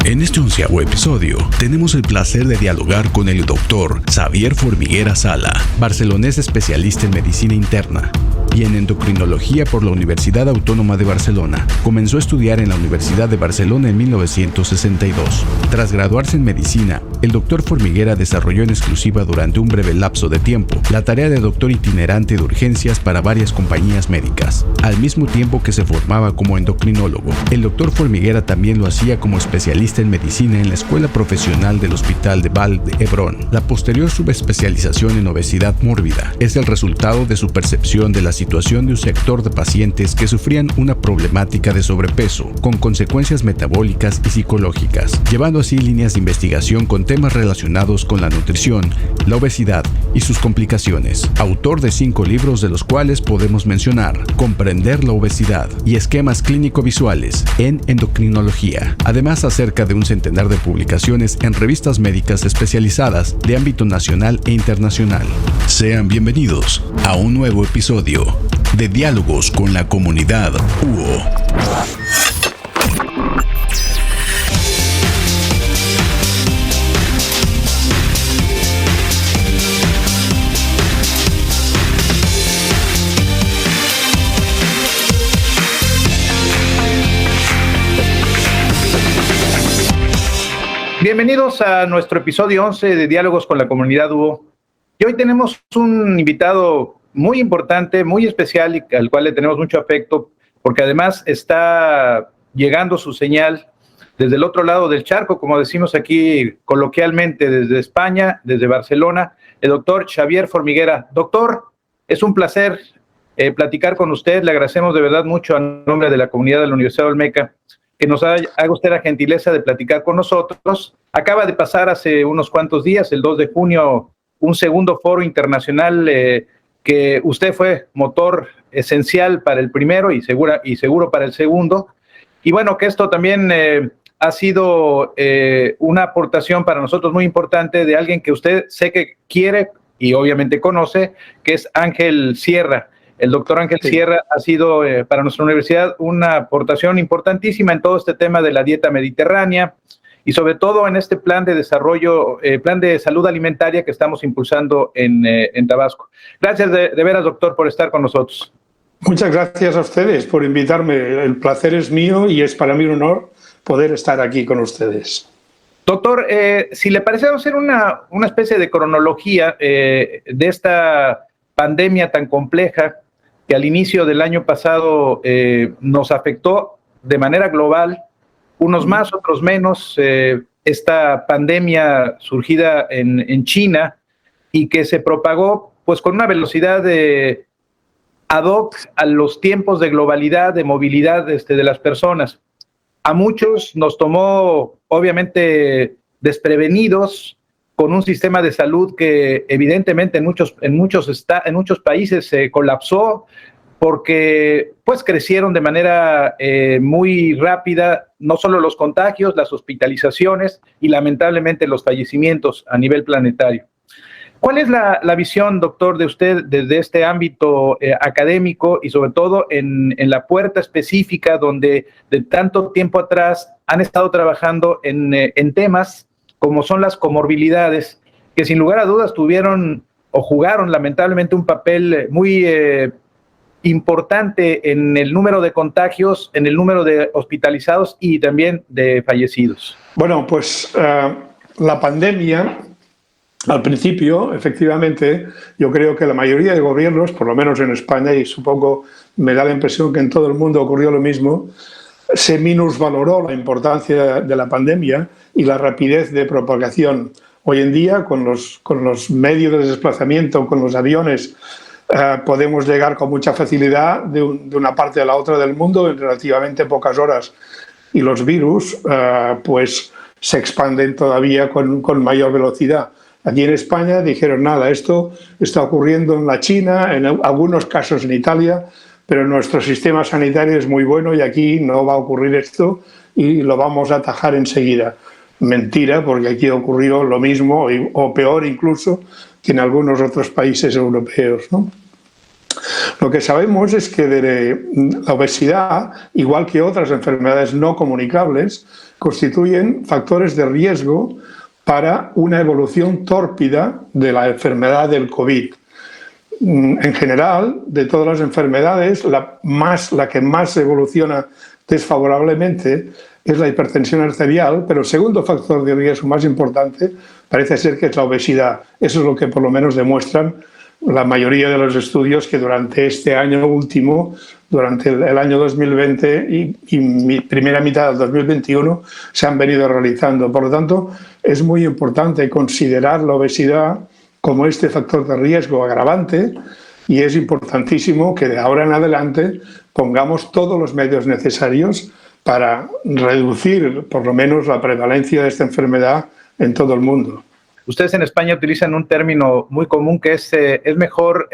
En este 11º episodio, tenemos el placer de dialogar con el doctor Xavier Formiguera Sala, barcelonés especialista en medicina interna y en endocrinología por la Universidad Autónoma de Barcelona. Comenzó a estudiar en la Universidad de Barcelona en 1962. Tras graduarse en medicina, el doctor Formiguera desarrolló en exclusiva durante un breve lapso de tiempo la tarea de doctor itinerante de urgencias para varias compañías médicas. Al mismo tiempo que se formaba como endocrinólogo, el doctor Formiguera también lo hacía como especialista en medicina en la Escuela Profesional del Hospital de Vall d'Hebron. La posterior subespecialización en obesidad mórbida es el resultado de su percepción de la situación de un sector de pacientes que sufrían una problemática de sobrepeso, con consecuencias metabólicas y psicológicas, llevando así líneas de investigación con temas relacionados con la nutrición, la obesidad y sus complicaciones. Autor de 5 libros, de los cuales podemos mencionar Comprender la obesidad y Esquemas clínico-visuales en endocrinología, además acerca de un centenar de publicaciones en revistas médicas especializadas de ámbito nacional e internacional. Sean bienvenidos a un nuevo episodio de Diálogos con la Comunidad UO. Bienvenidos a nuestro episodio 11 de Diálogos con la Comunidad UO. Y hoy tenemos un invitado muy importante, muy especial y al cual le tenemos mucho afecto, porque además está llegando su señal desde el otro lado del charco, como decimos aquí coloquialmente, desde España, desde Barcelona, el doctor Xavier Formiguera. Doctor, es un placer platicar con usted. Le agradecemos de verdad mucho a nombre de la comunidad de la Universidad Olmeca que nos haga usted la gentileza de platicar con nosotros. Acaba de pasar hace unos cuantos días, el 2 de junio, un segundo foro internacional que usted fue motor esencial para el primero y seguro para el segundo. Y bueno, que esto también ha sido una aportación para nosotros muy importante de alguien que usted sé que quiere y obviamente conoce, que es Ángel Sierra. El doctor Ángel Sierra ha sido para nuestra universidad una aportación importantísima en todo este tema de la dieta mediterránea y sobre todo en este plan de desarrollo, plan de salud alimentaria que estamos impulsando en Tabasco. Gracias de veras, doctor, por estar con nosotros. Muchas gracias a ustedes por invitarme. El placer es mío y es para mí un honor poder estar aquí con ustedes. Doctor, si le parece, vamos a hacer una especie de cronología de esta pandemia tan compleja que al inicio del año pasado nos afectó de manera global, unos más, otros menos, esta pandemia surgida en China y que se propagó pues con una velocidad ad hoc a los tiempos de globalidad, de movilidad de las personas. A muchos nos tomó obviamente desprevenidos, con un sistema de salud que evidentemente en muchos países se colapsó porque pues crecieron de manera muy rápida no solo los contagios, las hospitalizaciones y lamentablemente los fallecimientos a nivel planetario. ¿Cuál es la visión, doctor, de usted desde este ámbito académico y sobre todo en la puerta específica donde de tanto tiempo atrás han estado trabajando en temas como son las comorbilidades, que sin lugar a dudas tuvieron o jugaron lamentablemente un papel muy importante en el número de contagios, en el número de hospitalizados y también de fallecidos? Bueno, pues la pandemia, al principio, efectivamente, yo creo que la mayoría de gobiernos, por lo menos en España, y supongo me da la impresión que en todo el mundo ocurrió lo mismo, se minusvaloró la importancia de la pandemia y la rapidez de propagación. Hoy en día, con los medios de desplazamiento, con los aviones, podemos llegar con mucha facilidad de una parte a la otra del mundo en relativamente pocas horas. Y los virus pues se expanden todavía con mayor velocidad. Aquí en España dijeron, nada, esto está ocurriendo en la China, en algunos casos en Italia, pero nuestro sistema sanitario es muy bueno y aquí no va a ocurrir esto y lo vamos a atajar enseguida. Mentira, porque aquí ocurrió lo mismo o peor incluso que en algunos otros países europeos, ¿no? Lo que sabemos es que la obesidad, igual que otras enfermedades no comunicables, constituyen factores de riesgo para una evolución tórpida de la enfermedad del COVID. En general, de todas las enfermedades, la que más evoluciona desfavorablemente es la hipertensión arterial, pero el segundo factor de riesgo más importante parece ser que es la obesidad. Eso es lo que por lo menos demuestran la mayoría de los estudios que durante este año último, durante el año 2020 y primera mitad del 2021, se han venido realizando. Por lo tanto, es muy importante considerar la obesidad como este factor de riesgo agravante y es importantísimo que de ahora en adelante pongamos todos los medios necesarios para reducir por lo menos la prevalencia de esta enfermedad en todo el mundo. Ustedes en España utilizan un término muy común que es mejor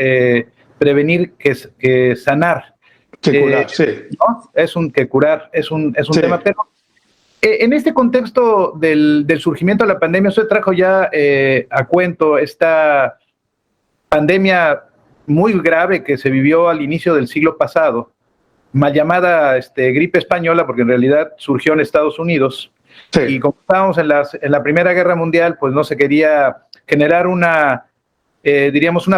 prevenir que sanar. Que curar, sí. ¿No? Es un sí. Tema. Pero en este contexto del surgimiento de la pandemia, usted trajo ya a cuento esta pandemia muy grave que se vivió al inicio del siglo pasado, mal llamada gripe española, porque en realidad surgió en Estados Unidos. Sí. Y como estábamos en la Primera Guerra Mundial, pues no se quería generar una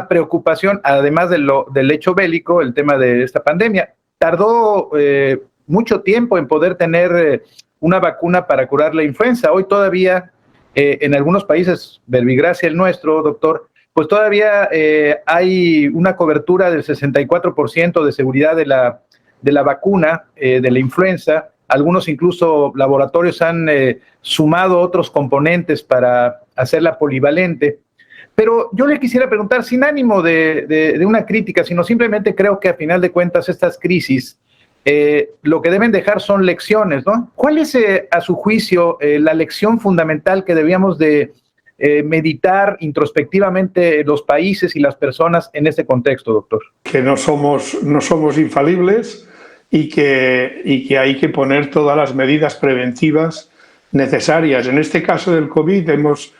preocupación, además del hecho bélico, el tema de esta pandemia. Tardó mucho tiempo en poder tener una vacuna para curar la influenza. Hoy todavía, en algunos países, verbigracia el nuestro, doctor, pues todavía hay una cobertura del 64% de seguridad de la vacuna de la influenza. Algunos incluso laboratorios han sumado otros componentes para hacerla polivalente. Pero yo le quisiera preguntar, sin ánimo de una crítica, sino simplemente creo que a final de cuentas estas crisis lo que deben dejar son lecciones, ¿no? ¿Cuál es, a su juicio, la lección fundamental que debíamos de meditar introspectivamente los países y las personas en este contexto, doctor? Que no somos infalibles y que hay que poner todas las medidas preventivas necesarias. En este caso del COVID hemos,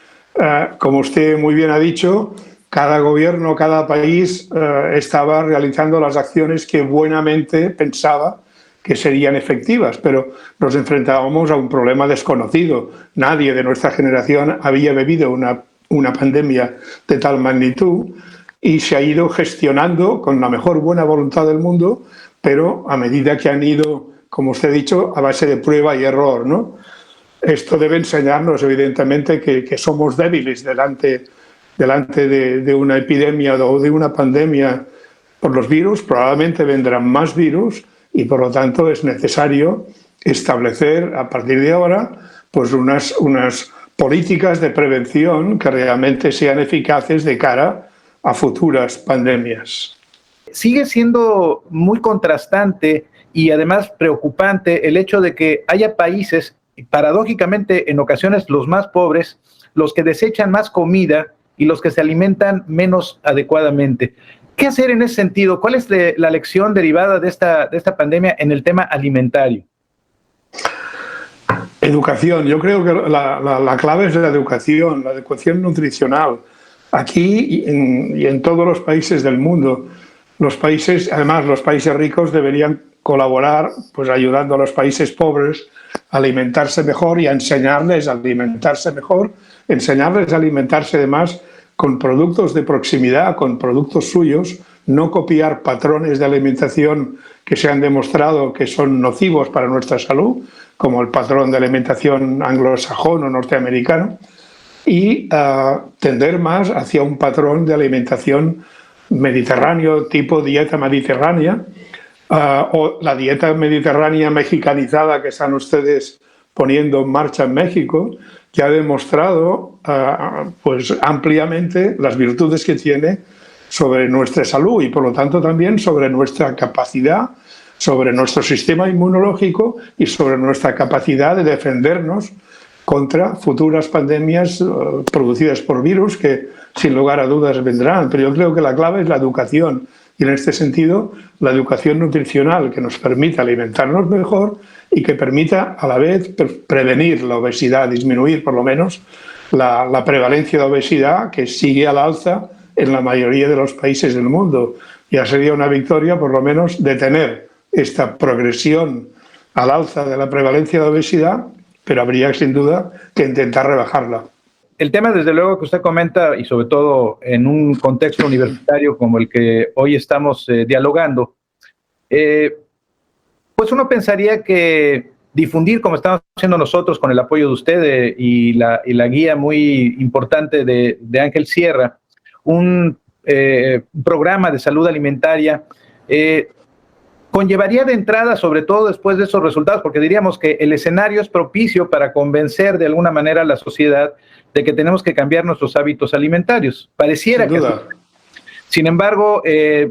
como usted muy bien ha dicho, cada gobierno, cada país estaba realizando las acciones que buenamente pensaba que serían efectivas, pero nos enfrentábamos a un problema desconocido. Nadie de nuestra generación había vivido una pandemia de tal magnitud y se ha ido gestionando con la mejor buena voluntad del mundo, pero a medida que han ido, como usted ha dicho, a base de prueba y error, ¿no? Esto debe enseñarnos, evidentemente, que somos débiles delante de una epidemia o de una pandemia por los virus. Probablemente vendrán más virus y, por lo tanto, es necesario establecer a partir de ahora pues unas políticas de prevención que realmente sean eficaces de cara a futuras pandemias. Sigue siendo muy contrastante y además preocupante el hecho de que haya países, paradójicamente en ocasiones los más pobres, los que desechan más comida y los que se alimentan menos adecuadamente. ¿Qué hacer en ese sentido? ¿Cuál es la lección derivada de esta pandemia en el tema alimentario? Educación. Yo creo que la clave es la educación nutricional. Aquí y en todos los países del mundo. Los países ricos deberían colaborar pues ayudando a los países pobres a alimentarse mejor y a enseñarles a alimentarse mejor, enseñarles a alimentarse además con productos de proximidad, con productos suyos, no copiar patrones de alimentación que se han demostrado que son nocivos para nuestra salud, como el patrón de alimentación anglosajón o norteamericano, y tender más hacia un patrón de alimentación mediterráneo, tipo dieta mediterránea, o la dieta mediterránea mexicanizada que están ustedes poniendo en marcha en México, que ha demostrado pues ampliamente las virtudes que tiene sobre nuestra salud y por lo tanto también sobre nuestra capacidad, sobre nuestro sistema inmunológico y sobre nuestra capacidad de defendernos contra futuras pandemias producidas por virus que sin lugar a dudas vendrán. Pero yo creo que la clave es la educación y en este sentido la educación nutricional que nos permita alimentarnos mejor y que permita a la vez prevenir la obesidad, disminuir por lo menos la prevalencia de obesidad que sigue al alza en la mayoría de los países del mundo. Ya sería una victoria por lo menos detener esta progresión al alza de la prevalencia de obesidad pero habría sin duda que intentar rebajarla. El tema, desde luego, que usted comenta, y sobre todo en un contexto universitario como el que hoy estamos dialogando, pues uno pensaría que difundir, como estamos haciendo nosotros con el apoyo de usted y la guía muy importante de Ángel Sierra, un programa de salud alimentaria, conllevaría de entrada, sobre todo después de esos resultados, porque diríamos que el escenario es propicio para convencer de alguna manera a la sociedad de que tenemos que cambiar nuestros hábitos alimentarios. Pareciera que... Sin embargo,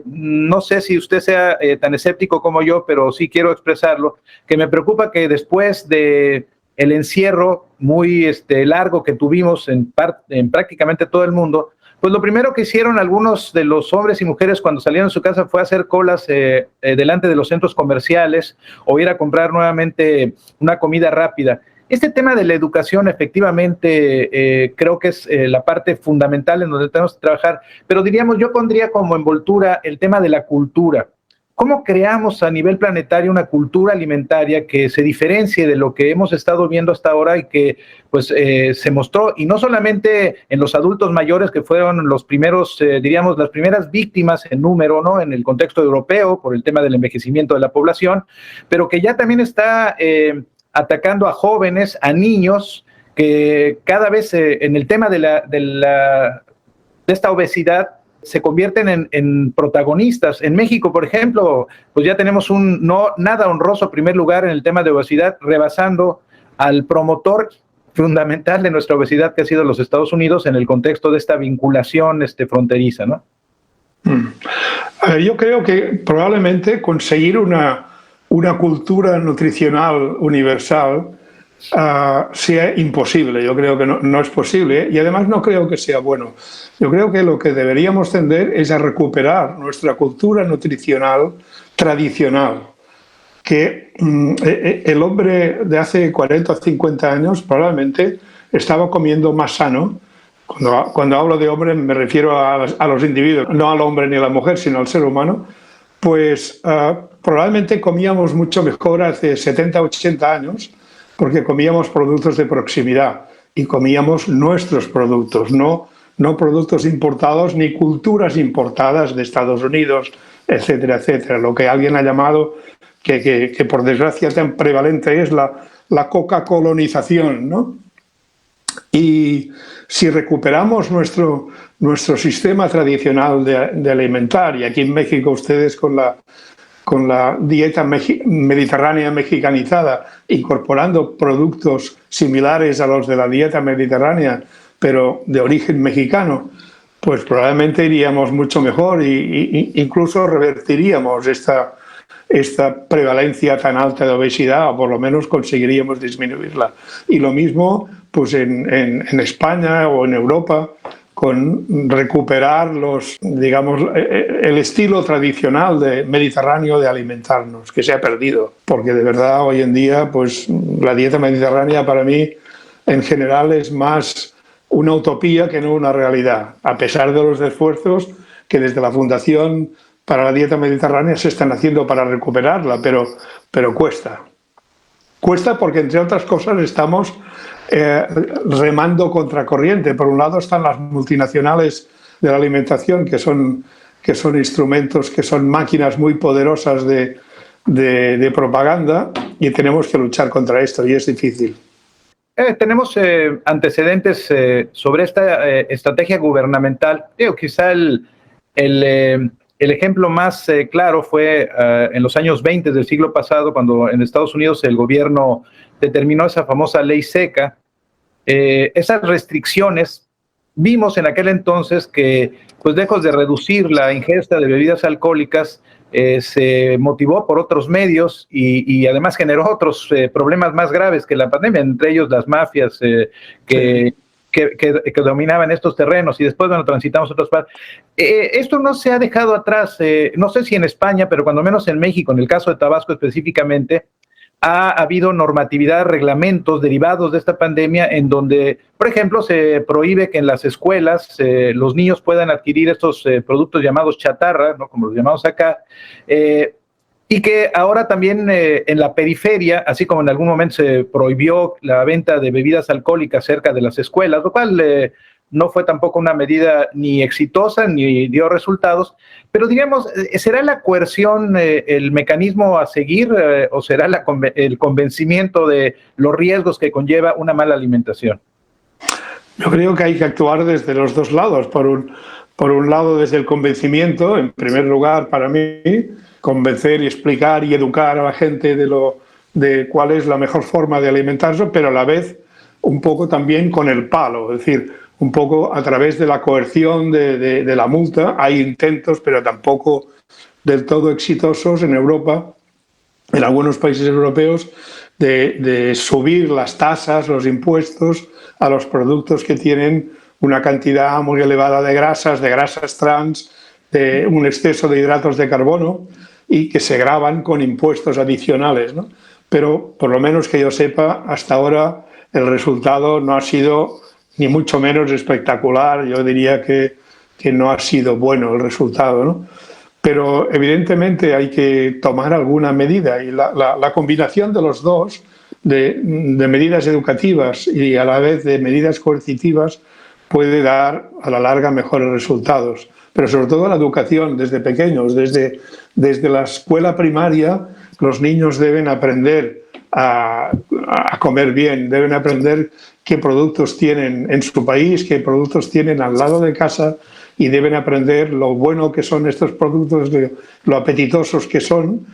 no sé si usted sea tan escéptico como yo, pero sí quiero expresarlo, que me preocupa que después de el encierro muy largo que tuvimos en prácticamente todo el mundo, pues lo primero que hicieron algunos de los hombres y mujeres cuando salieron de su casa fue hacer colas delante de los centros comerciales o ir a comprar nuevamente una comida rápida. Este tema de la educación efectivamente creo que es la parte fundamental en donde tenemos que trabajar, pero diríamos, yo pondría como envoltura el tema de la cultura. ¿Cómo creamos a nivel planetario una cultura alimentaria que se diferencie de lo que hemos estado viendo hasta ahora y que pues se mostró, y no solamente en los adultos mayores que fueron los primeros, diríamos, las primeras víctimas en número, ¿no?, en el contexto europeo por el tema del envejecimiento de la población, pero que ya también está atacando a jóvenes, a niños, que cada vez en el tema de esta obesidad se convierten en protagonistas. En México, por ejemplo, pues ya tenemos un nada honroso primer lugar en el tema de obesidad, rebasando al promotor fundamental de nuestra obesidad, que ha sido los Estados Unidos, en el contexto de esta vinculación fronteriza, ¿no? Yo creo que probablemente conseguir una cultura nutricional universal sea imposible. Yo creo que no es posible, y además no creo que sea bueno. Yo creo que lo que deberíamos tender es a recuperar nuestra cultura nutricional tradicional, que el hombre de hace 40 o 50 años probablemente estaba comiendo más sano. Cuando hablo de hombre me refiero a los individuos, no al hombre ni a la mujer, sino al ser humano. Pues probablemente comíamos mucho mejor hace 70 o 80 años, porque comíamos productos de proximidad y comíamos nuestros productos, no productos importados ni culturas importadas de Estados Unidos, etcétera, etcétera. Lo que alguien ha llamado, que por desgracia tan prevalente es la coca-colonización, ¿no? Y si recuperamos nuestro sistema tradicional de alimentar, y aquí en México ustedes con la dieta mediterránea mexicanizada, incorporando productos similares a los de la dieta mediterránea, pero de origen mexicano, pues probablemente iríamos mucho mejor e incluso revertiríamos esta prevalencia tan alta de obesidad, o por lo menos conseguiríamos disminuirla. Y lo mismo pues en España o en Europa, con recuperar el estilo tradicional mediterráneo de alimentarnos, que se ha perdido, porque de verdad hoy en día pues la dieta mediterránea para mí en general es más una utopía que no una realidad, a pesar de los esfuerzos que desde la Fundación para la Dieta Mediterránea se están haciendo para recuperarla, pero cuesta. Cuesta porque, entre otras cosas, estamos remando contracorriente. Por un lado están las multinacionales de la alimentación, que son instrumentos, que son máquinas muy poderosas de propaganda, y tenemos que luchar contra esto, y es difícil. Tenemos antecedentes sobre esta estrategia gubernamental. Quizá el ejemplo más claro fue en los años 20 del siglo pasado, cuando en Estados Unidos el gobierno determinó esa famosa ley seca. Esas restricciones, vimos en aquel entonces que, pues lejos de reducir la ingesta de bebidas alcohólicas, se motivó por otros medios y además generó otros problemas más graves que la pandemia, entre ellos las mafias que dominaban estos terrenos, y después, bueno, transitamos otros países. Esto no se ha dejado atrás, no sé si en España, pero cuando menos en México, en el caso de Tabasco específicamente, ha habido normatividad, reglamentos derivados de esta pandemia en donde, por ejemplo, se prohíbe que en las escuelas los niños puedan adquirir estos productos llamados chatarra, ¿no?, como los llamamos acá, y que ahora también en la periferia, así como en algún momento se prohibió la venta de bebidas alcohólicas cerca de las escuelas, lo cual no fue tampoco una medida ni exitosa ni dio resultados, pero digamos, ¿será la coerción el mecanismo a seguir o será el convencimiento de los riesgos que conlleva una mala alimentación? Yo creo que hay que actuar desde los dos lados. Por un lado, desde el convencimiento, en primer lugar, para mí, convencer y explicar y educar a la gente de cuál es la mejor forma de alimentarse, pero a la vez un poco también con el palo, es decir, un poco a través de la coerción de la multa. Hay intentos, pero tampoco del todo exitosos en Europa, en algunos países europeos, de subir las tasas, los impuestos a los productos que tienen una cantidad muy elevada de grasas trans, de un exceso de hidratos de carbono y que se gravan con impuestos adicionales, ¿no? Pero por lo menos que yo sepa, hasta ahora el resultado no ha sido ni mucho menos espectacular. Yo diría que no ha sido bueno el resultado, ¿no? Pero evidentemente hay que tomar alguna medida y la combinación de los dos, de medidas educativas y a la vez de medidas coercitivas, puede dar a la larga mejores resultados. Pero sobre todo la educación desde pequeños, desde la escuela primaria, los niños deben aprender a comer bien, deben aprender qué productos tienen en su país, qué productos tienen al lado de casa, y deben aprender lo bueno que son estos productos, lo apetitosos que son,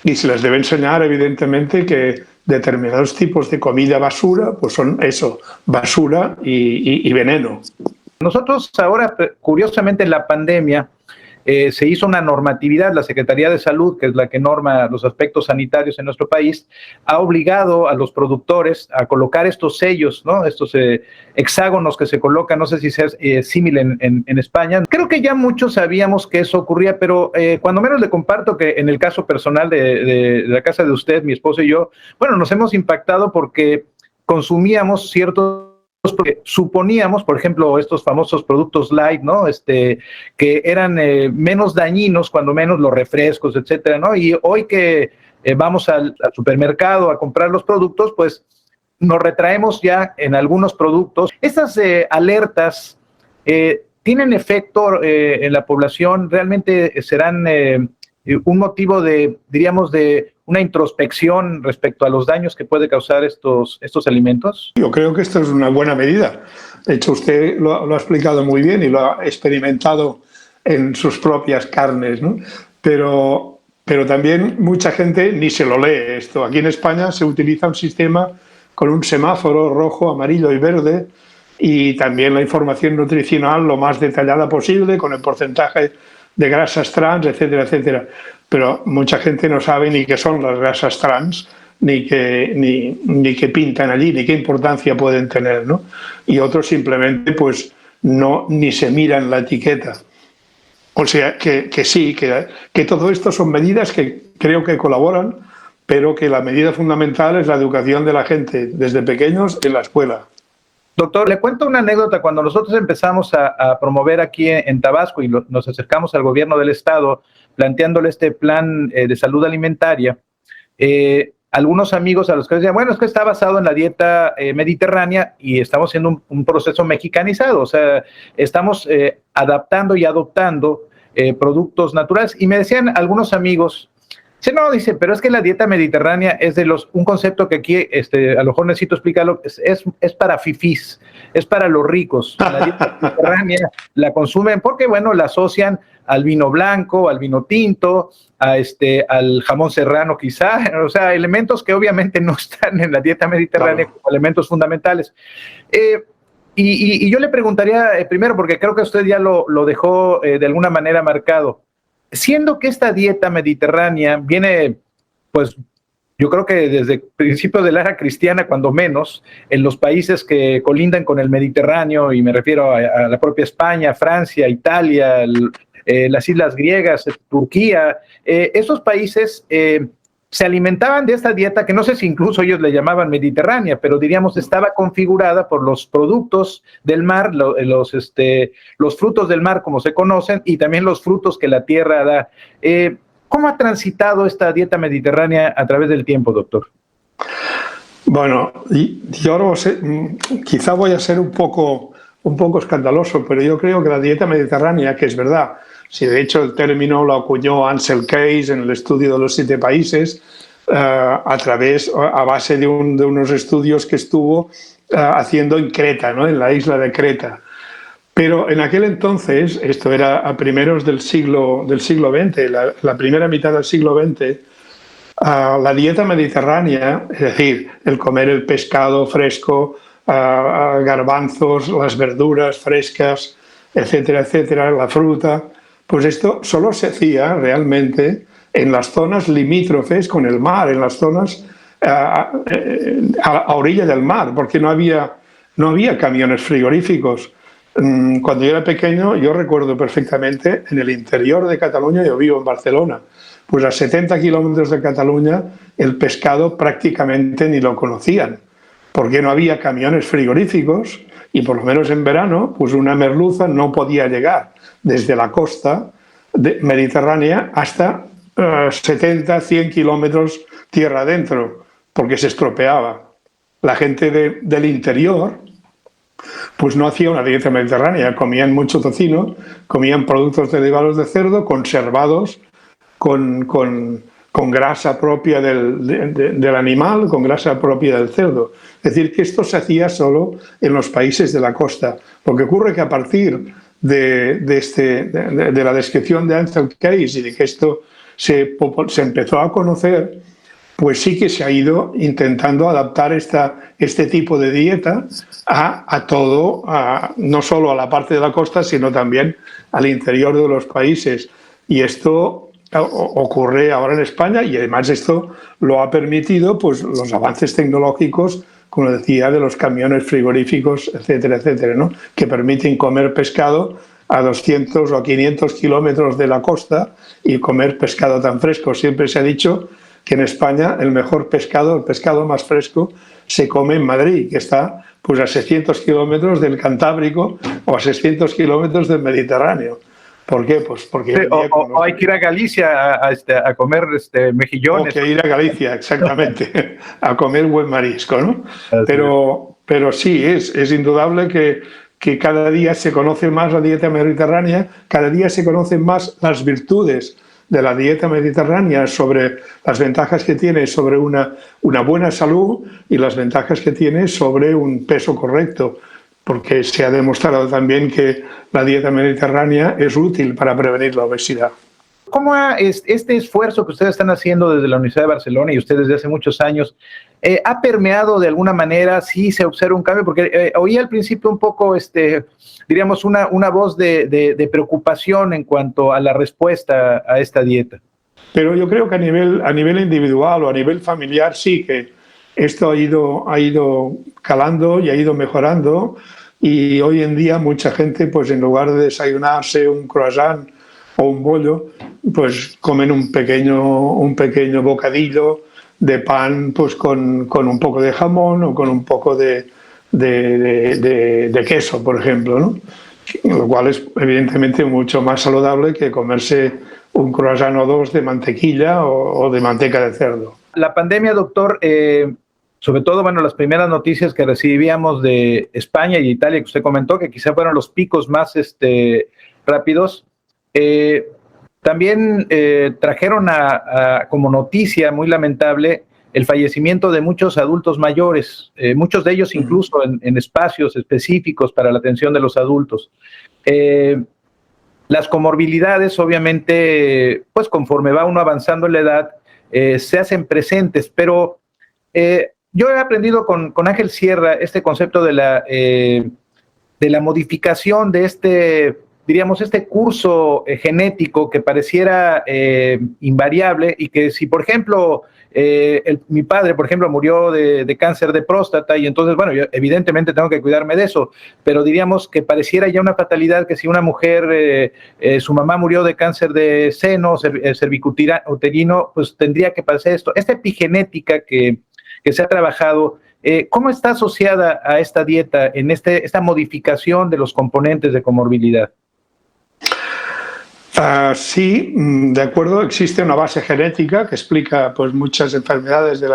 y se les debe enseñar evidentemente que determinados tipos de comida basura pues son eso, basura y veneno. Nosotros ahora, curiosamente, en la pandemia se hizo una normatividad. La Secretaría de Salud, que es la que norma los aspectos sanitarios en nuestro país, ha obligado a los productores a colocar estos sellos, ¿no? Estos hexágonos que se colocan, no sé si sea símil en España. Creo que ya muchos sabíamos que eso ocurría, pero cuando menos le comparto que en el caso personal de la casa de usted, mi esposo y yo, bueno, nos hemos impactado porque consumíamos ciertos, porque suponíamos, por ejemplo, estos famosos productos light, ¿no? Que eran menos dañinos, cuando menos los refrescos, etcétera, ¿no? Y hoy que vamos al supermercado a comprar los productos, pues nos retraemos ya en algunos productos. Estas alertas tienen efecto en la población, realmente serán un motivo de, diríamos, de una introspección respecto a los daños que puede causar estos alimentos? Yo creo que esto es una buena medida. De hecho, usted lo ha explicado muy bien y lo ha experimentado en sus propias carnes, ¿no? Pero también mucha gente ni se lo lee esto. Aquí en España se utiliza un sistema con un semáforo rojo, amarillo y verde, y también la información nutricional lo más detallada posible, con el porcentaje de grasas trans, etcétera, etcétera. Pero mucha gente no sabe ni qué son las grasas trans, ni qué pintan allí, ni qué importancia pueden tener, ¿no? Y otros simplemente pues ni se miran la etiqueta. O sea, que sí, que todo esto son medidas que creo que colaboran, pero que la medida fundamental es la educación de la gente desde pequeños en la escuela. Doctor, le cuento una anécdota. Cuando nosotros empezamos a promover aquí en Tabasco y nos acercamos al gobierno del estado planteándole este plan de salud alimentaria, algunos amigos a los que decían, bueno, es que está basado en la dieta mediterránea y estamos haciendo un proceso mexicanizado, o sea, estamos adaptando y adoptando productos naturales. Y me decían algunos amigos, dice, pero es que la dieta mediterránea es un concepto que aquí a lo mejor necesito explicarlo, es para fifís, es para los ricos. La dieta mediterránea la consumen porque, bueno, la asocian al vino blanco, al vino tinto, al jamón serrano quizá, o sea, elementos que obviamente no están en la dieta mediterránea como elementos fundamentales. Y yo le preguntaría primero, porque creo que usted ya lo dejó de alguna manera marcado, siendo que esta dieta mediterránea viene, pues, yo creo que desde el principio de la era cristiana, cuando menos, en los países que colindan con el Mediterráneo, y me refiero a la propia España, Francia, Italia, las islas griegas, Turquía, esos países se alimentaban de esta dieta que no sé si incluso ellos le llamaban mediterránea, pero diríamos estaba configurada por los productos del mar, los frutos del mar como se conocen, y también los frutos que la tierra da. ¿Cómo ha transitado esta dieta mediterránea a través del tiempo, doctor? Bueno, yo no sé, quizá voy a ser un poco escandaloso, pero yo creo que la dieta mediterránea, que es verdad, si de hecho el término lo acuñó Ansel Keys en el estudio de los 7 países, a base de unos estudios que estuvo haciendo en Creta, ¿no? En la isla de Creta. Pero en aquel entonces, esto era a primeros del siglo XX, la primera mitad del siglo XX, la dieta mediterránea, es decir, el comer el pescado fresco, garbanzos, las verduras frescas, etcétera, etcétera, la fruta, pues esto solo se hacía realmente en las zonas limítrofes con el mar, en las zonas a orilla del mar, porque no había camiones frigoríficos. Cuando yo era pequeño, yo recuerdo perfectamente, en el interior de Cataluña, yo vivo en Barcelona, pues a 70 kilómetros de Cataluña el pescado prácticamente ni lo conocían, porque no había camiones frigoríficos y por lo menos en verano, pues una merluza no podía llegar desde la costa mediterránea hasta 70, 100 kilómetros tierra adentro, porque se estropeaba. La gente del interior pues no hacía una dieta mediterránea, comían mucho tocino, comían productos derivados de cerdo, conservados con grasa propia del animal, con grasa propia del cerdo. Es decir, que esto se hacía solo en los países de la costa. Lo que ocurre es que a partir de la descripción de Ansel Keys y de que esto se empezó a conocer, pues sí que se ha ido intentando adaptar este tipo de dieta a todo, no solo a la parte de la costa, sino también al interior de los países. Y esto ocurre ahora en España, y además esto lo ha permitido pues los avances tecnológicos, como decía, de los camiones frigoríficos, etcétera, etcétera, ¿no? Que permiten comer pescado a 200 o 500 kilómetros de la costa y comer pescado tan fresco. Siempre se ha dicho que en España el mejor pescado, el pescado más fresco, se come en Madrid, que está pues a 600 kilómetros del Cantábrico o a 600 kilómetros del Mediterráneo. ¿Por qué? Pues porque... Sí, o hay que ir a Galicia a comer mejillones. O que ir a Galicia, exactamente, a comer buen marisco, ¿no? Pero sí, es indudable que cada día se conoce más la dieta mediterránea, cada día se conocen más las virtudes de la dieta mediterránea, sobre las ventajas que tiene sobre una buena salud y las ventajas que tiene sobre un peso correcto, porque se ha demostrado también que la dieta mediterránea es útil para prevenir la obesidad. ¿Cómo este esfuerzo que ustedes están haciendo desde la Universidad de Barcelona y ustedes desde hace muchos años ha permeado de alguna manera? Sí se observa un cambio, porque oí al principio un poco, diríamos, una voz de preocupación en cuanto a la respuesta a esta dieta. Pero yo creo que a nivel individual o a nivel familiar sí que esto ha ido calando y ha ido mejorando, y hoy en día mucha gente, pues en lugar de desayunarse un croissant o un bollo, pues comen un pequeño bocadillo de pan, pues con un poco de jamón o con un poco de queso, por ejemplo, ¿no? Lo cual es evidentemente mucho más saludable que comerse un croissant o dos de mantequilla o de manteca de cerdo. La pandemia, doctor, sobre todo, bueno, las primeras noticias que recibíamos de España y Italia, que usted comentó, que quizá fueron los picos más rápidos, también trajeron como noticia muy lamentable el fallecimiento de muchos adultos mayores, muchos de ellos incluso en espacios específicos para la atención de los adultos. Las comorbilidades, obviamente, pues conforme va uno avanzando en la edad, se hacen presentes, pero yo he aprendido con Ángel Sierra este concepto de la modificación de diríamos, este curso genético que pareciera invariable, y que si, por ejemplo, mi padre, por ejemplo, murió de cáncer de próstata, y entonces, bueno, yo evidentemente tengo que cuidarme de eso, pero diríamos que pareciera ya una fatalidad que si una mujer, su mamá murió de cáncer de seno, cervicuterino, pues tendría que padecer esto. Esta epigenética que se ha trabajado, ¿cómo está asociada a esta dieta en esta modificación de los componentes de comorbilidad? Sí, de acuerdo, existe una base genética que explica pues, muchas enfermedades de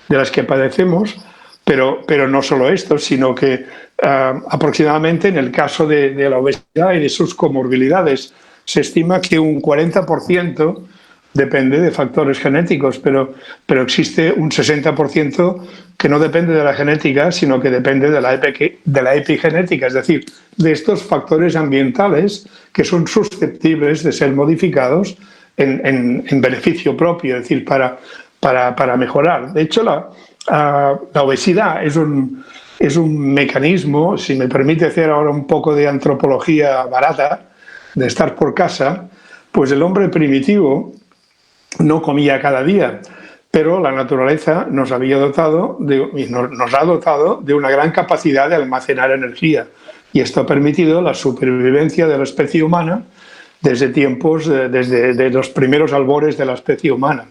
las que padecemos, pero no solo esto, sino que aproximadamente en el caso de la obesidad y de sus comorbilidades se estima que un 40% depende de factores genéticos, pero existe un 60% que no depende de la genética, sino que depende de la epigenética, es decir, de estos factores ambientales que son susceptibles de ser modificados en beneficio propio, es decir, para mejorar. De hecho, la obesidad es un mecanismo, si me permite hacer ahora un poco de antropología barata, de estar por casa, pues el hombre primitivo no comía cada día, pero la naturaleza nos ha dotado de una gran capacidad de almacenar energía, y esto ha permitido la supervivencia de la especie humana desde desde los primeros albores de la especie humana.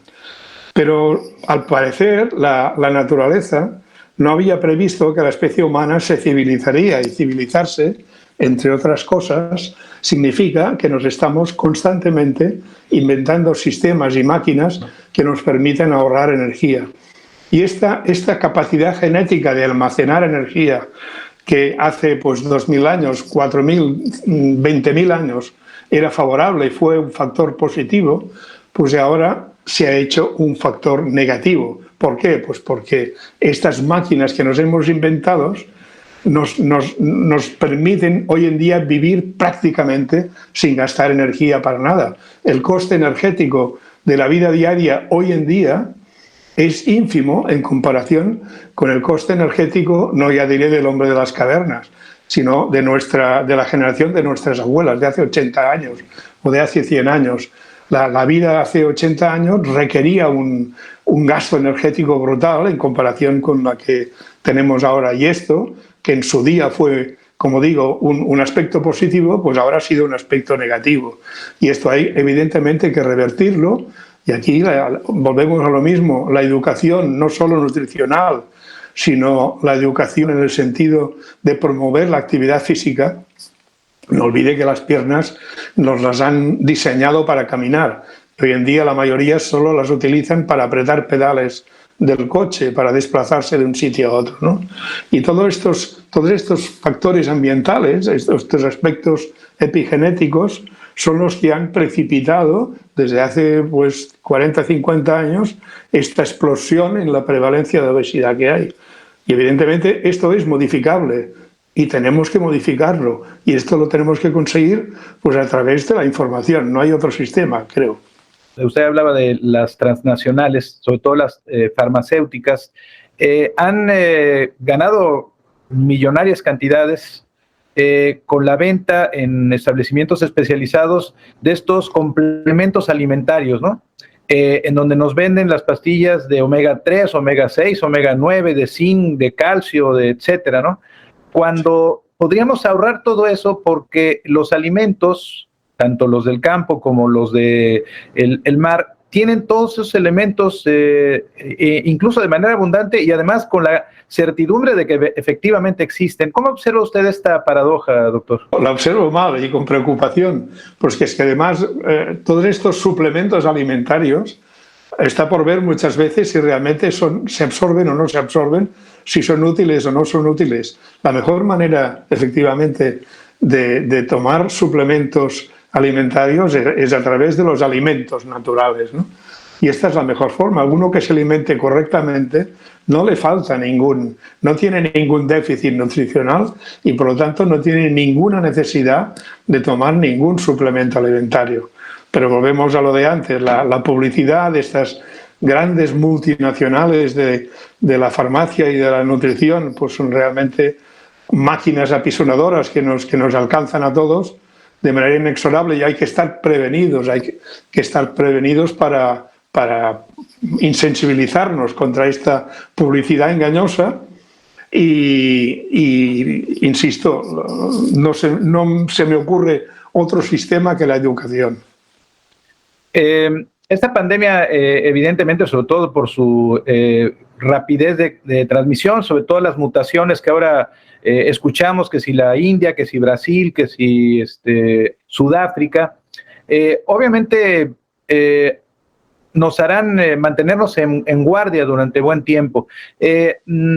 Pero al parecer la naturaleza no había previsto que la especie humana se civilizaría, y civilizarse, entre otras cosas, significa que nos estamos constantemente inventando sistemas y máquinas que nos permiten ahorrar energía. Y esta capacidad genética de almacenar energía, que hace pues 2.000 años, 4.000, 20.000 años era favorable y fue un factor positivo, pues ahora se ha hecho un factor negativo. ¿Por qué? Pues porque estas máquinas que nos hemos inventado nos permiten hoy en día vivir prácticamente sin gastar energía para nada. El coste energético de la vida diaria hoy en día es ínfimo en comparación con el coste energético, no ya diré del hombre de las cavernas, sino de la generación de nuestras abuelas, de hace 80 años o de hace 100 años. La vida hace 80 años requería un gasto energético brutal en comparación con la que tenemos ahora. Y esto, que en su día fue, como digo, un aspecto positivo, pues ahora ha sido un aspecto negativo. Y esto hay evidentemente que revertirlo. Y aquí volvemos a lo mismo, la educación no solo nutricional, sino la educación en el sentido de promover la actividad física. No olvide que las piernas nos las han diseñado para caminar. Hoy en día la mayoría solo las utilizan para apretar pedales del coche, para desplazarse de un sitio a otro, ¿no? Y todos estos factores ambientales, estos aspectos epigenéticos, son los que han precipitado desde hace 40, 50 años esta explosión en la prevalencia de obesidad que hay. Y evidentemente esto es modificable y tenemos que modificarlo, y esto lo tenemos que conseguir pues a través de la información. No hay otro sistema, creo. Usted hablaba de las transnacionales, sobre todo las farmacéuticas, han ganado millonarias cantidades con la venta en establecimientos especializados de estos complementos alimentarios, ¿no? En donde nos venden las pastillas de omega 3, omega 6, omega 9, de zinc, de calcio, de etcétera, ¿no? Cuando podríamos ahorrar todo eso porque los alimentos, tanto los del campo como los del mar, tienen todos esos elementos, incluso de manera abundante y además con la certidumbre de que efectivamente existen. ¿Cómo observa usted esta paradoja, doctor? La observo mal y con preocupación, porque es que además todos estos suplementos alimentarios está por ver muchas veces si realmente se absorben o no se absorben, si son útiles o no son útiles. La mejor manera, efectivamente, de tomar suplementos alimentarios es a través de los alimentos naturales, ¿no? Y esta es la mejor forma. Alguno que se alimente correctamente no le falta no tiene ningún déficit nutricional y por lo tanto no tiene ninguna necesidad de tomar ningún suplemento alimentario. Pero volvemos a lo de antes, la publicidad de estas grandes multinacionales de la farmacia y de la nutrición, pues son realmente máquinas apisonadoras que nos alcanzan a todos de manera inexorable, y hay que estar prevenidos, para insensibilizarnos contra esta publicidad engañosa y insisto, no se me ocurre otro sistema que la educación. Esta pandemia, evidentemente, sobre todo por su rapidez de transmisión, sobre todo las mutaciones que ahora escuchamos, que si la India, que si Brasil, que si Sudáfrica, obviamente nos harán mantenernos en guardia durante buen tiempo.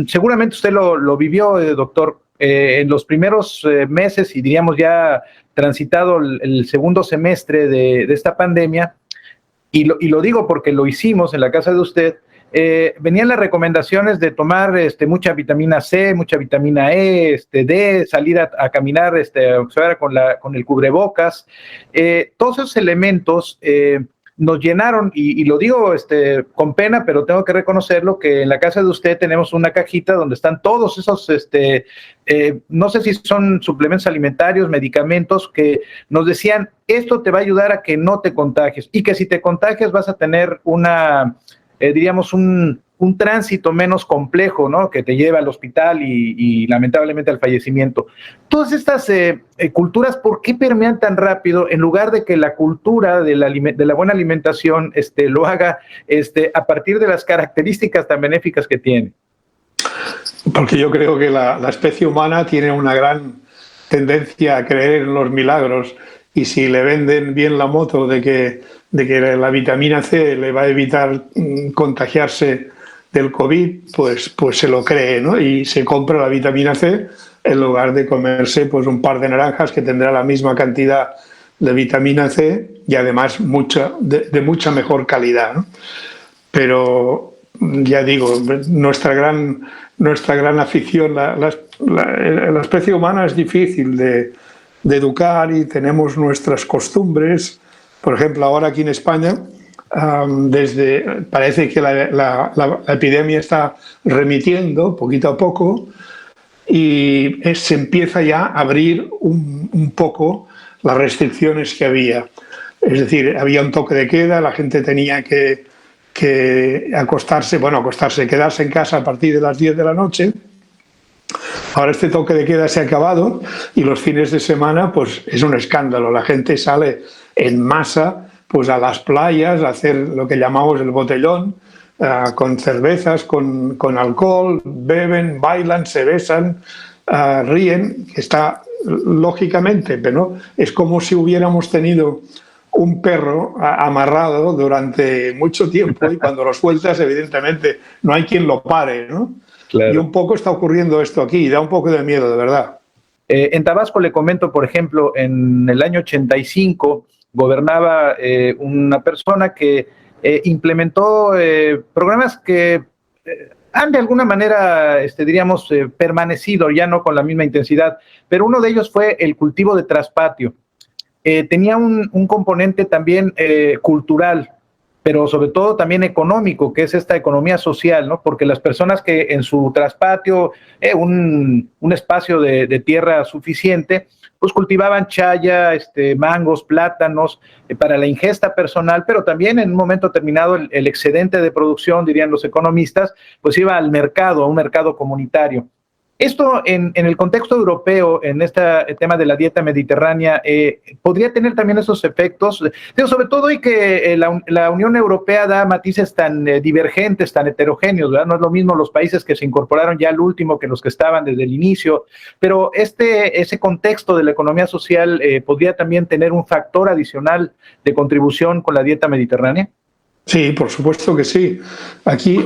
Seguramente usted lo vivió, doctor, en los primeros meses y diríamos ya transitado el segundo semestre de esta pandemia, y lo digo porque lo hicimos en la casa de usted. Venían las recomendaciones de tomar mucha vitamina C, mucha vitamina E, D, salir a caminar con el cubrebocas. Todos esos elementos nos llenaron, y lo digo con pena, pero tengo que reconocerlo, que en la casa de usted tenemos una cajita donde están todos esos, no sé si son suplementos alimentarios, medicamentos, que nos decían, esto te va a ayudar a que no te contagies, y que si te contagias vas a tener diríamos, un tránsito menos complejo, ¿no? Que te lleva al hospital y lamentablemente al fallecimiento. Todas estas culturas, ¿por qué permean tan rápido en lugar de que la cultura de la buena alimentación lo haga a partir de las características tan benéficas que tiene? Porque yo creo que la especie humana tiene una gran tendencia a creer en los milagros, y si le venden bien la moto de que la vitamina C le va a evitar contagiarse del COVID, pues se lo cree, ¿no? Y se compra la vitamina C en lugar de comerse pues un par de naranjas que tendrá la misma cantidad de vitamina C y además de mucha mejor calidad, ¿no? Pero ya digo, nuestra gran afición, la especie humana es difícil de educar, y tenemos nuestras costumbres. Por ejemplo, ahora aquí en España, parece que la epidemia está remitiendo poquito a poco, y se empieza ya a abrir un poco las restricciones que había. Es decir, había un toque de queda, la gente tenía que quedarse en casa a partir de las 10 de la noche. Ahora este toque de queda se ha acabado, y los fines de semana pues es un escándalo. La gente sale en masa pues a las playas a hacer lo que llamamos el botellón, con cervezas, con alcohol, beben, bailan, se besan, ríen. Está lógicamente, pero es como si hubiéramos tenido un perro amarrado durante mucho tiempo, y cuando lo sueltas evidentemente no hay quien lo pare, ¿no? Claro. Y un poco está ocurriendo esto aquí, y da un poco de miedo, de verdad. En Tabasco, le comento, por ejemplo, en el año 85 gobernaba una persona que implementó programas que han de alguna manera, diríamos, permanecido, ya no con la misma intensidad, pero uno de ellos fue el cultivo de traspatio. Tenía un componente también cultural, pero sobre todo también económico, que es esta economía social, ¿no? Porque las personas que en su traspatio, un espacio de tierra suficiente, pues cultivaban chaya, mangos, plátanos, para la ingesta personal, pero también en un momento determinado el excedente de producción, dirían los economistas, pues iba al mercado, a un mercado comunitario. Esto en el contexto europeo, en este tema de la dieta mediterránea, podría tener también esos efectos, sobre todo y que la Unión Europea da matices tan divergentes, tan heterogéneos, ¿verdad? No es lo mismo los países que se incorporaron ya al último que los que estaban desde el inicio, pero ese contexto de la economía social podría también tener un factor adicional de contribución con la dieta mediterránea. Sí, por supuesto que sí. Aquí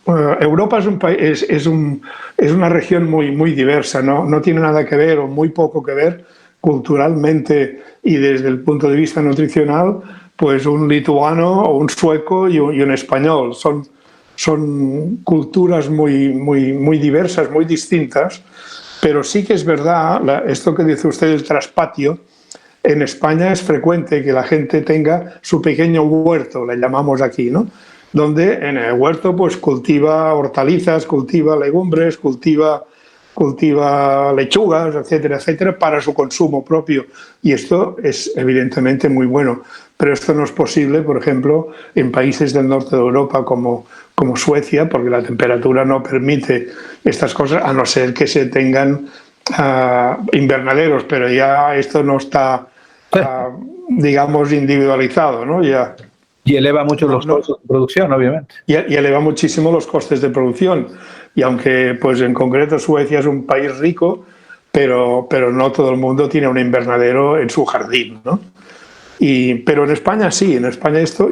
Europa es una región muy diversa, no tiene nada que ver o muy poco que ver culturalmente y desde el punto de vista nutricional, pues un lituano o un sueco y un español. Son culturas muy diversas, muy distintas, pero sí que es verdad, esto que dice usted del traspatio. En España es frecuente que la gente tenga su pequeño huerto, le llamamos aquí, ¿no? Donde en el huerto pues cultiva hortalizas, cultiva legumbres, cultiva lechugas, etcétera, etcétera, para su consumo propio. Y esto es evidentemente muy bueno. Pero esto no es posible, por ejemplo, en países del norte de Europa como Suecia, porque la temperatura no permite estas cosas, a no ser que se tengan invernaderos, pero ya esto no está, digamos, individualizado, ¿no? Ya. Y eleva mucho los costos de producción, obviamente. Y eleva muchísimo los costes de producción. Y aunque, pues en concreto, Suecia es un país rico, pero no todo el mundo tiene un invernadero en su jardín, ¿no? Pero en España sí, en España esto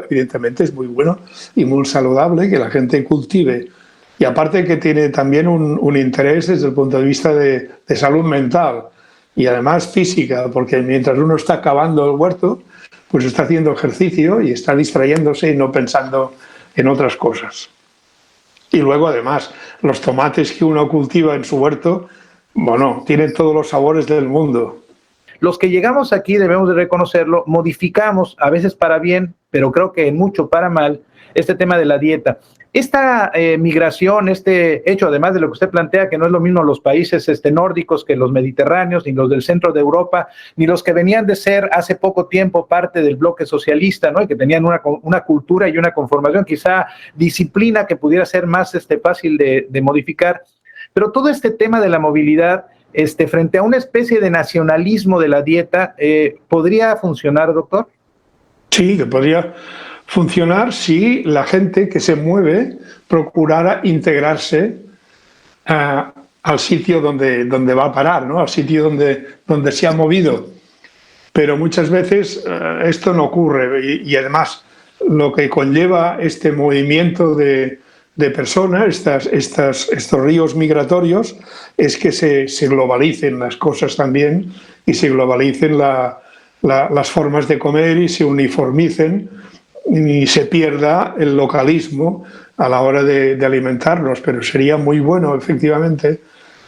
evidentemente es muy bueno y muy saludable que la gente cultive. Y aparte que tiene también un interés desde el punto de vista de salud mental y además física, porque mientras uno está cavando el huerto, pues está haciendo ejercicio y está distrayéndose y no pensando en otras cosas. Y luego además los tomates que uno cultiva en su huerto, bueno, tienen todos los sabores del mundo. Los que llegamos aquí, debemos de reconocerlo, modificamos, a veces para bien, pero creo que en mucho para mal, este tema de la dieta. Esta migración, este hecho, además de lo que usted plantea, que no es lo mismo los países nórdicos que los mediterráneos, ni los del centro de Europa, ni los que venían de ser hace poco tiempo parte del bloque socialista, ¿no? Y que tenían una cultura y una conformación, quizá disciplina que pudiera ser más fácil de modificar. Pero todo este tema de la movilidad, frente a una especie de nacionalismo de la dieta, ¿podría funcionar, doctor? Sí, que podría funcionar si la gente que se mueve procurara integrarse al sitio donde va a parar, ¿no? Al sitio donde se ha movido. Pero muchas veces esto no ocurre y además lo que conlleva este movimiento de personas, estos ríos migratorios, es que se globalicen las cosas también y se globalicen las formas de comer y se uniformicen y se pierda el localismo a la hora de alimentarnos. Pero sería muy bueno, efectivamente,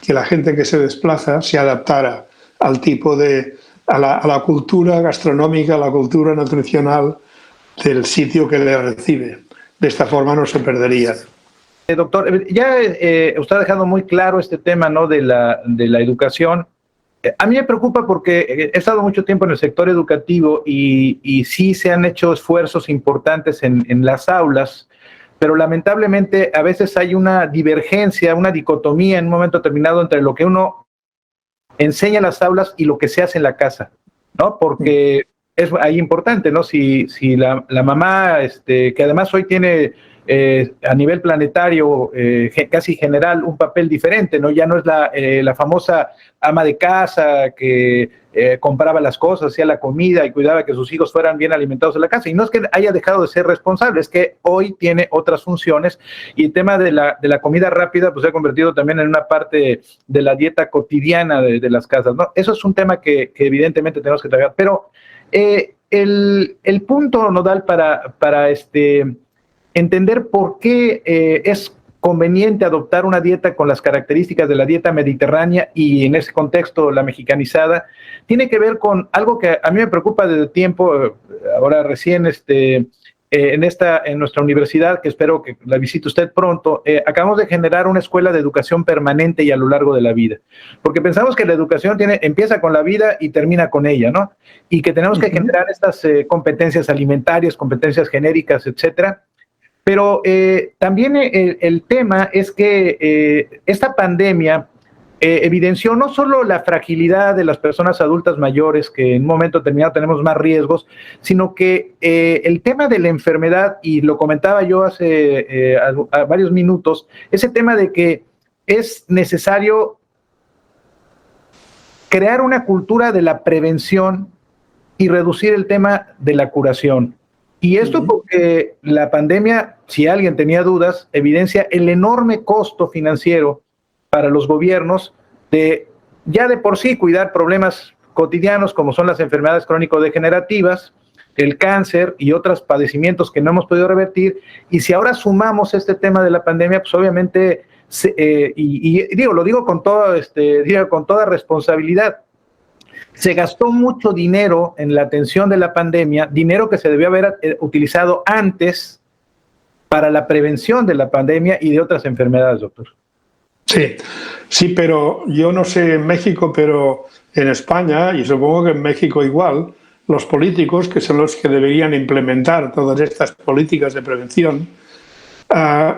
que la gente que se desplaza se adaptara al tipo a la cultura gastronómica, a la cultura nutricional del sitio que le recibe. De esta forma no se perdería. Doctor, ya usted ha dejado muy claro este tema, ¿no?, de la educación. A mí me preocupa porque he estado mucho tiempo en el sector educativo y sí se han hecho esfuerzos importantes en las aulas, pero lamentablemente a veces hay una divergencia, una dicotomía en un momento determinado entre lo que uno enseña en las aulas y lo que se hace en la casa, ¿no? Porque es ahí importante, ¿no? Si la mamá, que además hoy tiene a nivel planetario, casi general, un papel diferente, ¿no? Ya no es la famosa ama de casa que compraba las cosas, hacía la comida y cuidaba que sus hijos fueran bien alimentados en la casa. Y no es que haya dejado de ser responsable, es que hoy tiene otras funciones y el tema de la comida rápida pues se ha convertido también en una parte de la dieta cotidiana de las casas, ¿no? Eso es un tema que evidentemente tenemos que tratar. Pero el punto nodal para entender por qué es conveniente adoptar una dieta con las características de la dieta mediterránea y en ese contexto la mexicanizada, tiene que ver con algo que a mí me preocupa desde tiempo, ahora recién en nuestra universidad, que espero que la visite usted pronto, acabamos de generar una escuela de educación permanente y a lo largo de la vida, porque pensamos que la educación empieza con la vida y termina con ella, ¿no? Y que tenemos que generar estas competencias alimentarias, competencias genéricas, etcétera. Pero también el tema es que esta pandemia evidenció no solo la fragilidad de las personas adultas mayores, que en un momento determinado tenemos más riesgos, sino que el tema de la enfermedad, y lo comentaba yo hace varios minutos, ese tema de que es necesario crear una cultura de la prevención y reducir el tema de la curación. Y esto porque la pandemia, si alguien tenía dudas, evidencia el enorme costo financiero para los gobiernos de ya de por sí cuidar problemas cotidianos como son las enfermedades crónico-degenerativas, el cáncer y otros padecimientos que no hemos podido revertir. Y si ahora sumamos este tema de la pandemia, pues obviamente, lo digo con toda responsabilidad, se gastó mucho dinero en la atención de la pandemia, dinero que se debió haber utilizado antes para la prevención de la pandemia y de otras enfermedades, doctor. Sí, pero yo no sé en México, pero en España, y supongo que en México igual, los políticos, que son los que deberían implementar todas estas políticas de prevención,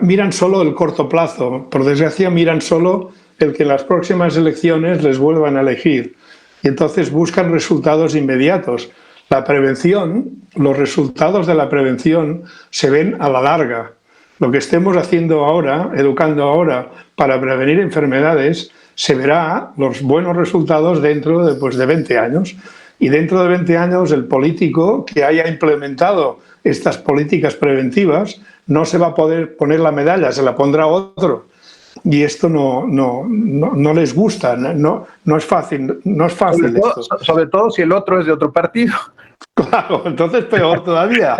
miran solo el corto plazo. Por desgracia, miran solo el que en las próximas elecciones les vuelvan a elegir. Y entonces buscan resultados inmediatos. La prevención, los resultados de la prevención se ven a la larga. Lo que estemos haciendo ahora, educando ahora para prevenir enfermedades, se verá los buenos resultados dentro de 20 años. y dentro de 20 años el político que haya implementado estas políticas preventivas no se va a poder poner la medalla, se la pondrá otro. Y esto no les gusta, no es fácil, sobre todo si el otro es de otro partido. Claro, entonces peor todavía.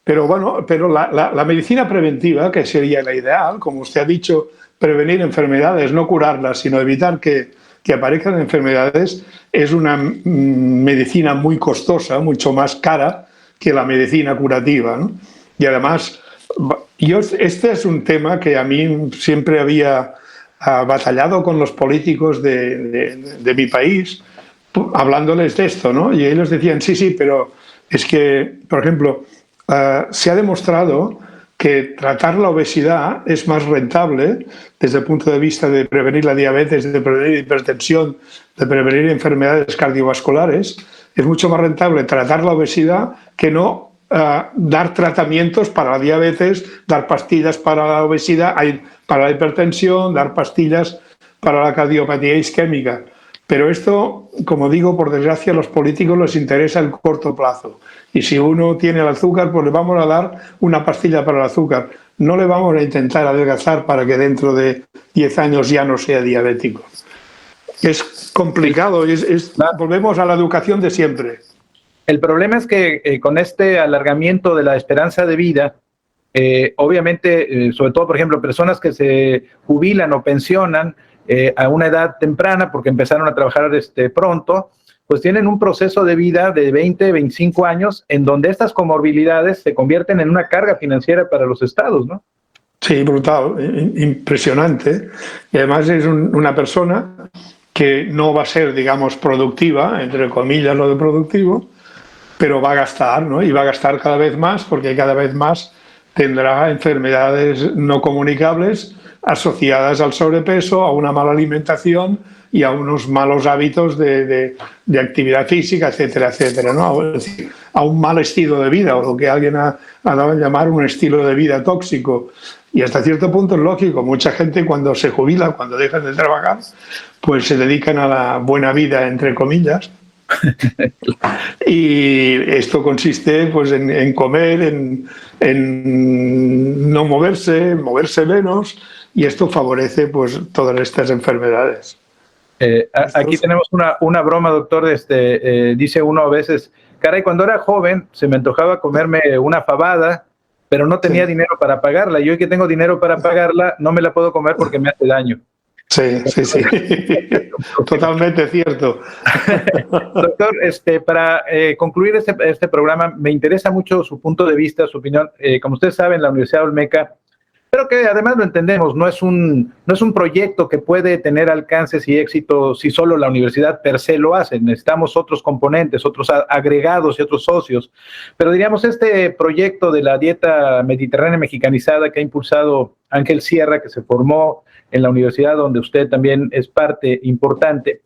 Pero bueno, la medicina preventiva, que sería la ideal, como usted ha dicho, prevenir enfermedades, no curarlas, sino evitar que aparezcan enfermedades, es una medicina muy costosa, mucho más cara que la medicina curativa, ¿no? Y además, este es un tema que a mí siempre había batallado con los políticos de mi país, hablándoles de esto, ¿no? Y ellos decían, sí, pero es que, por ejemplo, se ha demostrado que tratar la obesidad es más rentable desde el punto de vista de prevenir la diabetes, de prevenir hipertensión, de prevenir enfermedades cardiovasculares. Es mucho más rentable tratar la obesidad que no dar tratamientos para la diabetes, dar pastillas para la obesidad, para la hipertensión, dar pastillas para la cardiopatía isquémica. Pero esto, como digo, por desgracia a los políticos les interesa el corto plazo. Y si uno tiene el azúcar, pues le vamos a dar una pastilla para el azúcar. No le vamos a intentar adelgazar para que dentro de 10 años ya no sea diabético. Es complicado, volvemos a la educación de siempre. El problema es que con este alargamiento de la esperanza de vida, obviamente, sobre todo, por ejemplo, personas que se jubilan o pensionan a una edad temprana porque empezaron a trabajar pronto, pues tienen un proceso de vida de 20, 25 años en donde estas comorbilidades se convierten en una carga financiera para los estados, ¿no? Sí, brutal, impresionante. Y además es una persona que no va a ser, digamos, productiva, entre comillas lo de productivo, pero va a gastar, ¿no? Y va a gastar cada vez más porque cada vez más tendrá enfermedades no comunicables asociadas al sobrepeso, a una mala alimentación y a unos malos hábitos de actividad física, etcétera, etcétera, ¿no? Es decir, a un mal estilo de vida, o lo que alguien ha dado a llamar un estilo de vida tóxico. Y hasta cierto punto es lógico, mucha gente cuando se jubila, cuando dejan de trabajar, pues se dedican a la buena vida, entre comillas. Y esto consiste pues en comer, en no moverse menos, y esto favorece pues todas estas enfermedades. Aquí tenemos una broma, doctor. Dice uno a veces, caray, cuando era joven se me antojaba comerme una fabada, pero no tenía dinero para pagarla. Y hoy que tengo dinero para pagarla, no me la puedo comer porque me hace daño. Sí. Totalmente cierto. Doctor, para concluir este programa, me interesa mucho su punto de vista, su opinión. Como ustedes saben, la Universidad Olmeca, pero que además lo entendemos, no es un proyecto que puede tener alcances y éxito si solo la universidad per se lo hace. Necesitamos otros componentes, otros agregados y otros socios. Pero diríamos, este proyecto de la dieta mediterránea mexicanizada que ha impulsado Ángel Sierra, que se formó en la universidad donde usted también es parte importante,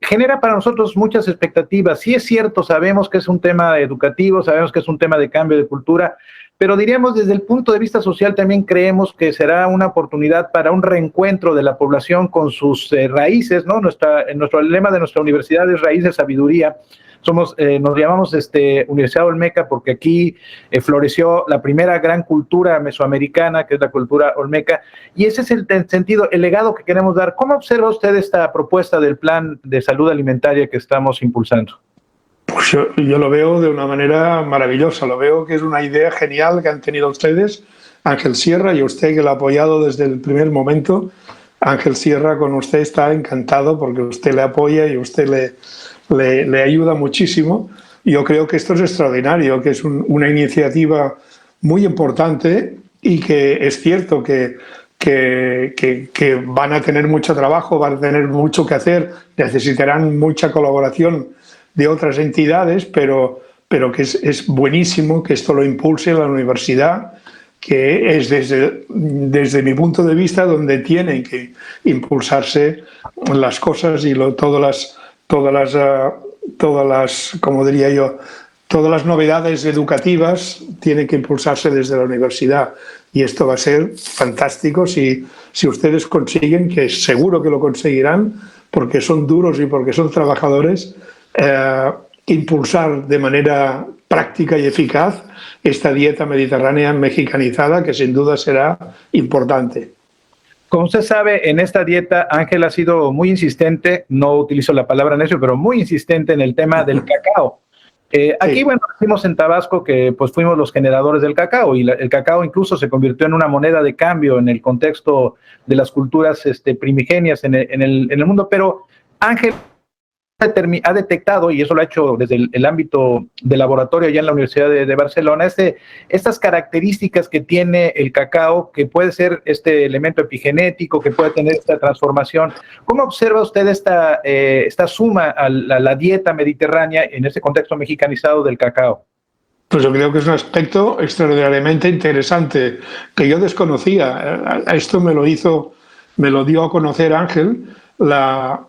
genera para nosotros muchas expectativas. Sí es cierto, sabemos que es un tema educativo, sabemos que es un tema de cambio de cultura, pero diríamos desde el punto de vista social también creemos que será una oportunidad para un reencuentro de la población con sus raíces, ¿no? Nuestro lema de nuestra universidad es Raíces, Sabiduría. Nos llamamos Universidad Olmeca porque aquí floreció la primera gran cultura mesoamericana, que es la cultura olmeca, y ese es el sentido, el legado que queremos dar. ¿Cómo observa usted esta propuesta del plan de salud alimentaria que estamos impulsando? Pues yo lo veo de una manera maravillosa, lo veo que es una idea genial que han tenido ustedes, Ángel Sierra, y usted que lo ha apoyado desde el primer momento. Ángel Sierra con usted está encantado porque usted le apoya y usted le ayuda muchísimo. Yo creo que esto es extraordinario, que es una iniciativa muy importante y que es cierto que van a tener mucho trabajo, van a tener mucho que hacer, necesitarán mucha colaboración de otras entidades, pero que es buenísimo que esto lo impulse la universidad, que es desde mi punto de vista donde tienen que impulsarse las cosas y todas las, como diría yo, todas las novedades educativas tienen que impulsarse desde la universidad. Y esto va a ser fantástico si ustedes consiguen, que seguro que lo conseguirán, porque son duros y porque son trabajadores, impulsar de manera práctica y eficaz esta dieta mediterránea mexicanizada, que sin duda será importante. Como usted sabe, en esta dieta Ángel ha sido muy insistente, no utilizo la palabra necio, pero muy insistente en el tema del cacao. Aquí, sí. Bueno, decimos en Tabasco que pues fuimos los generadores del cacao y el cacao incluso se convirtió en una moneda de cambio en el contexto de las culturas primigenias en el mundo, pero Ángel ha detectado, y eso lo ha hecho desde el ámbito de laboratorio allá en la Universidad de Barcelona, estas características que tiene el cacao, que puede ser este elemento epigenético, que puede tener esta transformación. ¿Cómo observa usted esta suma a la dieta mediterránea en este contexto mexicanizado del cacao? Pues yo creo que es un aspecto extraordinariamente interesante, que yo desconocía. Esto me lo dio a conocer Ángel, la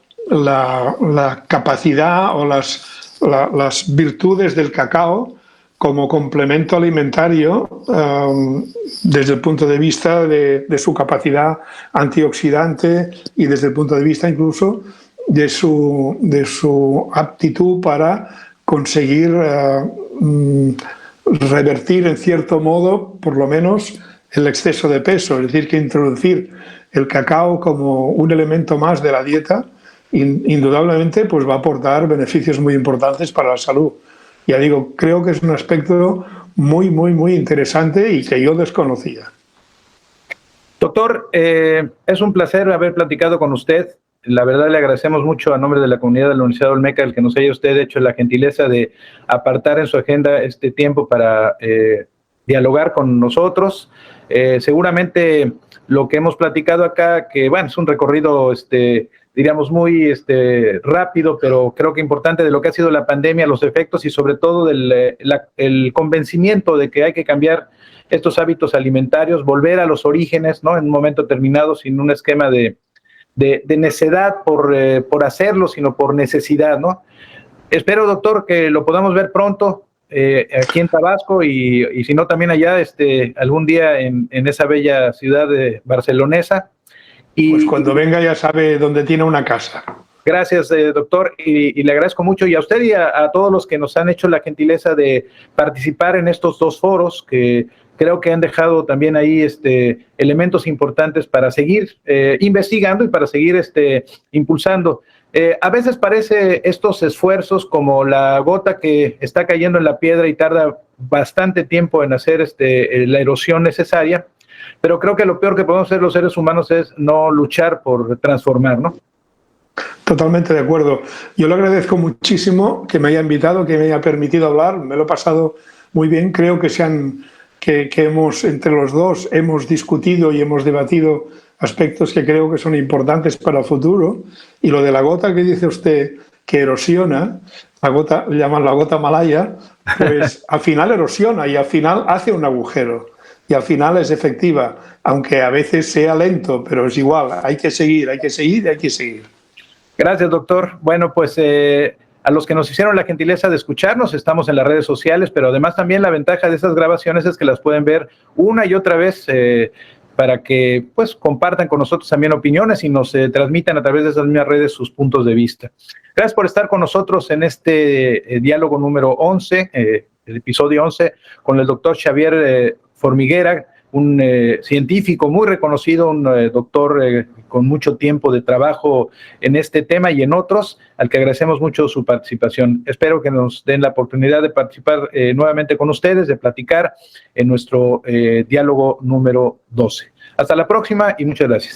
capacidad o las virtudes del cacao como complemento alimentario desde el punto de vista de su capacidad antioxidante y desde el punto de vista incluso de su aptitud para conseguir revertir en cierto modo por lo menos el exceso de peso, es decir, que introducir el cacao como un elemento más de la dieta indudablemente pues va a aportar beneficios muy importantes para la salud. Ya digo, creo que es un aspecto muy, muy, muy interesante y que yo desconocía. Doctor, es un placer haber platicado con usted. La verdad le agradecemos mucho a nombre de la comunidad de la Universidad Olmeca el que nos haya usted hecho la gentileza de apartar en su agenda este tiempo para dialogar con nosotros. Seguramente lo que hemos platicado acá, que bueno, es un recorrido diríamos muy rápido, pero creo que importante de lo que ha sido la pandemia, los efectos y sobre todo el convencimiento de que hay que cambiar estos hábitos alimentarios, volver a los orígenes, ¿no? En un momento determinado, sin un esquema de necedad por hacerlo, sino por necesidad, ¿no? Espero, doctor, que lo podamos ver pronto aquí en Tabasco y si no también allá algún día en esa bella ciudad barcelonesa. Pues cuando venga ya sabe dónde tiene una casa. Gracias, doctor, y le agradezco mucho, y a usted y a todos los que nos han hecho la gentileza de participar en estos dos foros, que creo que han dejado también ahí elementos importantes para seguir investigando y para seguir impulsando. A veces parece estos esfuerzos como la gota que está cayendo en la piedra y tarda bastante tiempo en hacer la erosión necesaria, pero creo que lo peor que podemos hacer los seres humanos es no luchar por transformar, ¿no? Totalmente de acuerdo. Yo le agradezco muchísimo que me haya invitado, que me haya permitido hablar. Me lo he pasado muy bien. Creo que hemos, entre los dos, hemos discutido y hemos debatido aspectos que creo que son importantes para el futuro. Y lo de la gota que dice usted que erosiona, la gota, llaman la gota malaya, pues al final erosiona y al final hace un agujero. Y al final es efectiva, aunque a veces sea lento, pero es igual, hay que seguir, hay que seguir, hay que seguir. Gracias, doctor. Bueno, pues a los que nos hicieron la gentileza de escucharnos, estamos en las redes sociales, pero además también la ventaja de esas grabaciones es que las pueden ver una y otra vez para que pues compartan con nosotros también opiniones y nos transmitan a través de esas mismas redes sus puntos de vista. Gracias por estar con nosotros en este diálogo número 11, el episodio 11, con el doctor Xavier Formiguera, un científico muy reconocido, un doctor con mucho tiempo de trabajo en este tema y en otros, al que agradecemos mucho su participación. Espero que nos den la oportunidad de participar nuevamente con ustedes, de platicar en nuestro diálogo número 12. Hasta la próxima y muchas gracias.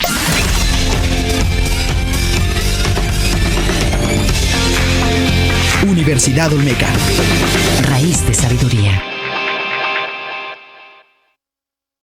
Universidad Olmeca. Raíz de sabiduría.